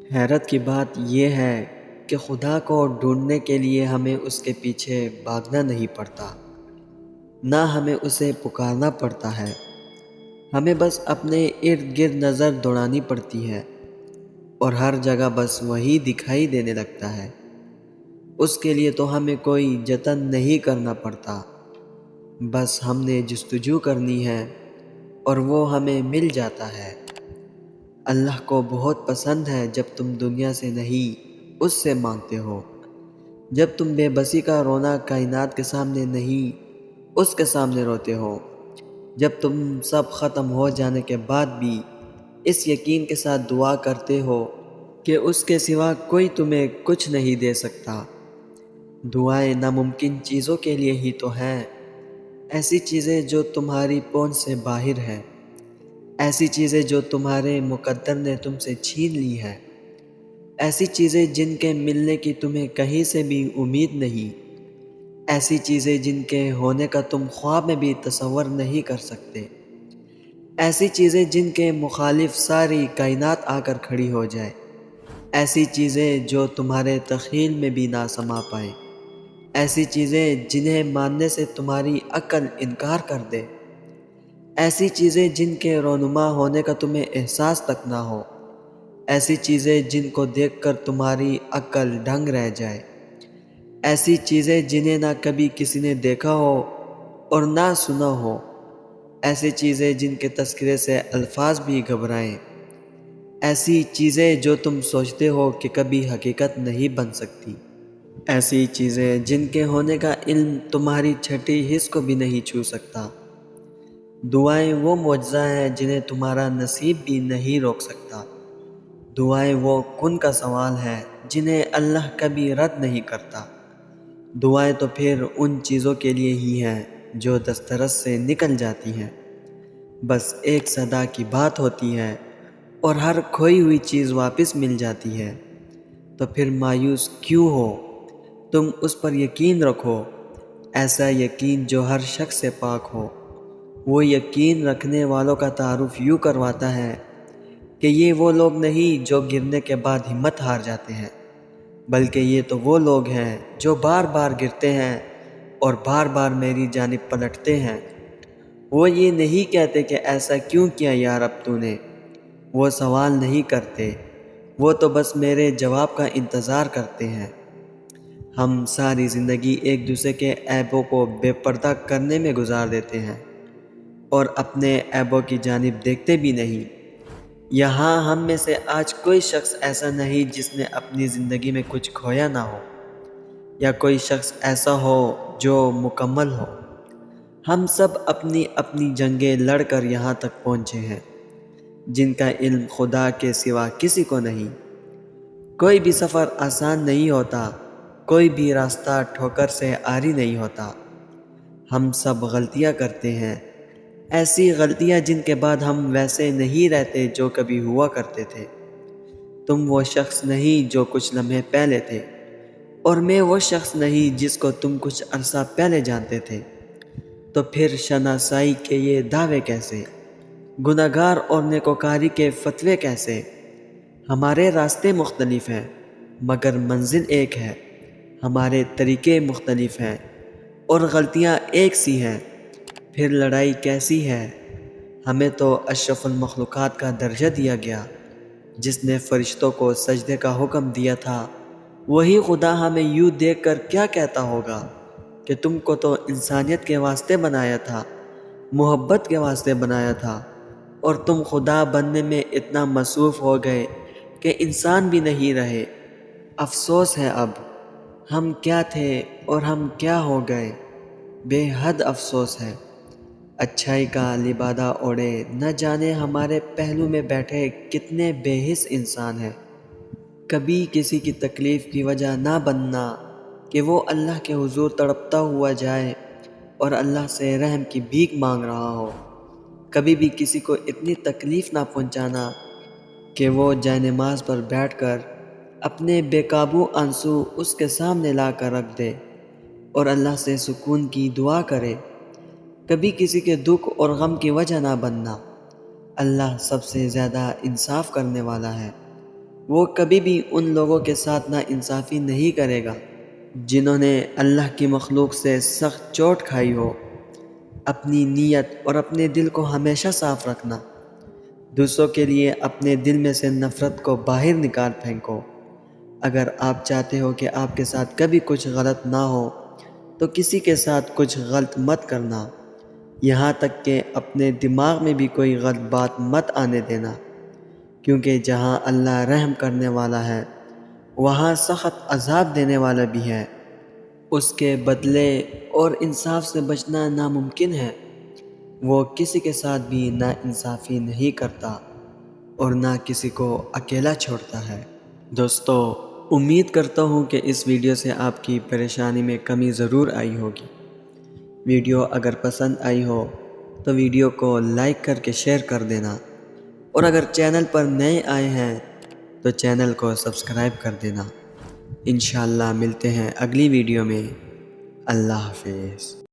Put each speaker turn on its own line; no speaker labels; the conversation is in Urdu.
حیرت کی بات یہ ہے کہ خدا کو ڈھونڈنے کے لیے ہمیں اس کے پیچھے بھاگنا نہیں پڑتا، نہ ہمیں اسے پکارنا پڑتا ہے۔ ہمیں بس اپنے ارد گرد نظر دوڑانی پڑتی ہے اور ہر جگہ بس وہی دکھائی دینے لگتا ہے۔ اس کے لیے تو ہمیں کوئی جتن نہیں کرنا پڑتا، بس ہم نے جستجو کرنی ہے اور وہ ہمیں مل جاتا ہے۔ اللہ کو بہت پسند ہے جب تم دنیا سے نہیں اس سے مانگتے ہو، جب تم بے بسی کا رونا کائنات کے سامنے نہیں اس کے سامنے روتے ہو، جب تم سب ختم ہو جانے کے بعد بھی اس یقین کے ساتھ دعا کرتے ہو کہ اس کے سوا کوئی تمہیں کچھ نہیں دے سکتا۔ دعائیں ناممکن چیزوں کے لیے ہی تو ہیں، ایسی چیزیں جو تمہاری پہنچ سے باہر ہیں، ایسی چیزیں جو تمہارے مقدر نے تم سے چھین لی ہے، ایسی چیزیں جن کے ملنے کی تمہیں کہیں سے بھی امید نہیں، ایسی چیزیں جن کے ہونے کا تم خواب میں بھی تصور نہیں کر سکتے، ایسی چیزیں جن کے مخالف ساری کائنات آ کر کھڑی ہو جائے، ایسی چیزیں جو تمہارے تخیل میں بھی نہ سما پائیں، ایسی چیزیں جنہیں ماننے سے تمہاری عقل انکار کر دے، ایسی چیزیں جن کے رونما ہونے کا تمہیں احساس تک نہ ہو، ایسی چیزیں جن کو دیکھ کر تمہاری عقل دنگ رہ جائے، ایسی چیزیں جنہیں نہ کبھی کسی نے دیکھا ہو اور نہ سنا ہو، ایسی چیزیں جن کے تذکرے سے الفاظ بھی گھبرائیں، ایسی چیزیں جو تم سوچتے ہو کہ کبھی حقیقت نہیں بن سکتی، ایسی چیزیں جن کے ہونے کا علم تمہاری چھٹی حس کو بھی نہیں چھو سکتا۔ دعائیں وہ معجزہ ہیں جنہیں تمہارا نصیب بھی نہیں روک سکتا۔ دعائیں وہ کن کا سوال ہے جنہیں اللہ کبھی رد نہیں کرتا۔ دعائیں تو پھر ان چیزوں کے لیے ہی ہیں جو دسترس سے نکل جاتی ہیں، بس ایک صدا کی بات ہوتی ہے اور ہر کھوئی ہوئی چیز واپس مل جاتی ہے۔ تو پھر مایوس کیوں ہو؟ تم اس پر یقین رکھو، ایسا یقین جو ہر شخص سے پاک ہو۔ وہ یقین رکھنے والوں کا تعارف یوں کرواتا ہے کہ یہ وہ لوگ نہیں جو گرنے کے بعد ہمت ہار جاتے ہیں، بلکہ یہ تو وہ لوگ ہیں جو بار بار گرتے ہیں اور بار بار میری جانب پلٹتے ہیں۔ وہ یہ نہیں کہتے کہ ایسا کیوں کیا یا رب تو نے، وہ سوال نہیں کرتے، وہ تو بس میرے جواب کا انتظار کرتے ہیں۔ ہم ساری زندگی ایک دوسرے کے عیبوں کو بے پردہ کرنے میں گزار دیتے ہیں اور اپنے عیبوں کی جانب دیکھتے بھی نہیں۔ یہاں ہم میں سے آج کوئی شخص ایسا نہیں جس نے اپنی زندگی میں کچھ کھویا نہ ہو، یا کوئی شخص ایسا ہو جو مکمل ہو۔ ہم سب اپنی اپنی جنگیں لڑ کر یہاں تک پہنچے ہیں، جن کا علم خدا کے سوا کسی کو نہیں۔ کوئی بھی سفر آسان نہیں ہوتا، کوئی بھی راستہ ٹھوکر سے عاری نہیں ہوتا۔ ہم سب غلطیاں کرتے ہیں، ایسی غلطیاں جن کے بعد ہم ویسے نہیں رہتے جو کبھی ہوا کرتے تھے۔ تم وہ شخص نہیں جو کچھ لمحے پہلے تھے، اور میں وہ شخص نہیں جس کو تم کچھ عرصہ پہلے جانتے تھے۔ تو پھر شناسائی کے یہ دعوے کیسے؟ گناہگار اور نیکوکاری کے فتوے کیسے؟ ہمارے راستے مختلف ہیں مگر منزل ایک ہے، ہمارے طریقے مختلف ہیں اور غلطیاں ایک سی ہیں، پھر لڑائی کیسی ہے؟ ہمیں تو اشرف المخلوقات کا درجہ دیا گیا، جس نے فرشتوں کو سجدے کا حکم دیا تھا، وہی خدا ہمیں یوں دیکھ کر کیا کہتا ہوگا کہ تم کو تو انسانیت کے واسطے بنایا تھا، محبت کے واسطے بنایا تھا، اور تم خدا بننے میں اتنا مصروف ہو گئے کہ انسان بھی نہیں رہے۔ افسوس ہے اب ہم کیا تھے اور ہم کیا ہو گئے، بے حد افسوس ہے۔ اچھائی کا لبادہ اوڑھے نہ جانے ہمارے پہلو میں بیٹھے کتنے بے حس انسان ہیں۔ کبھی کسی کی تکلیف کی وجہ نہ بننا کہ وہ اللہ کے حضور تڑپتا ہوا جائے اور اللہ سے رحم کی بھیک مانگ رہا ہو، کبھی بھی کسی کو اتنی تکلیف نہ پہنچانا کہ وہ جائے نماز پر بیٹھ کر اپنے بے قابو آنسو اس کے سامنے لا کر رکھ دے اور اللہ سے سکون کی دعا کرے۔ کبھی کسی کے دکھ اور غم کی وجہ نہ بننا۔ اللہ سب سے زیادہ انصاف کرنے والا ہے، وہ کبھی بھی ان لوگوں کے ساتھ ناانصافی نہیں کرے گا جنہوں نے اللہ کی مخلوق سے سخت چوٹ کھائی ہو۔ اپنی نیت اور اپنے دل کو ہمیشہ صاف رکھنا۔ دوسروں کے لیے اپنے دل میں سے نفرت کو باہر نکال پھینکو۔ اگر آپ چاہتے ہو کہ آپ کے ساتھ کبھی کچھ غلط نہ ہو تو کسی کے ساتھ کچھ غلط مت کرنا، یہاں تک کہ اپنے دماغ میں بھی کوئی غلط بات مت آنے دینا، کیونکہ جہاں اللہ رحم کرنے والا ہے وہاں سخت عذاب دینے والا بھی ہے۔ اس کے بدلے اور انصاف سے بچنا ناممکن ہے۔ وہ کسی کے ساتھ بھی ناانصافی نہیں کرتا اور نہ کسی کو اکیلا چھوڑتا ہے۔ دوستو، امید کرتا ہوں کہ اس ویڈیو سے آپ کی پریشانی میں کمی ضرور آئی ہوگی۔ ویڈیو اگر پسند آئی ہو تو ویڈیو کو لائک کر کے شیئر کر دینا، اور اگر چینل پر نئے آئے ہیں تو چینل کو سبسکرائب کر دینا۔ انشاءاللہ ملتے ہیں اگلی ویڈیو میں۔ اللہ حافظ۔